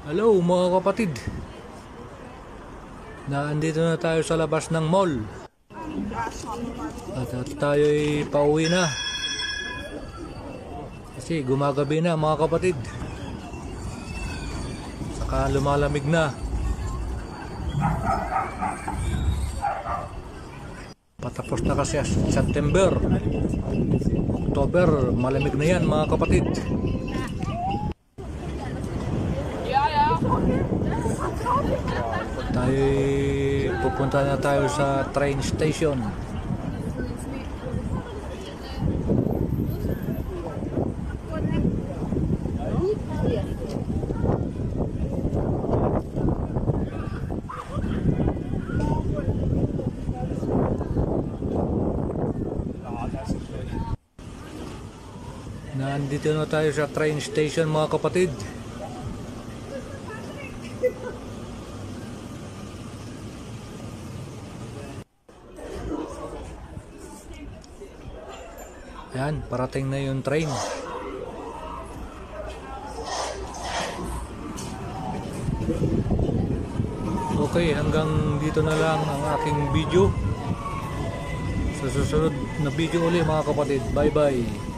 Hello mga kapatid, naandito na tayo sa labas ng mall at tayo'y pauwi na kasi gumagabi na mga kapatid, saka lumalamig na. Patapos na kasi September, October, malamig na yan mga kapatid. Pupunta na tayo sa train station. Nandito na tayo sa train station mga kapatid. Ayan, parating na yung train. Okay, hanggang dito na lang ang aking video. Sa susunod na video ulit mga kapatid. Bye bye.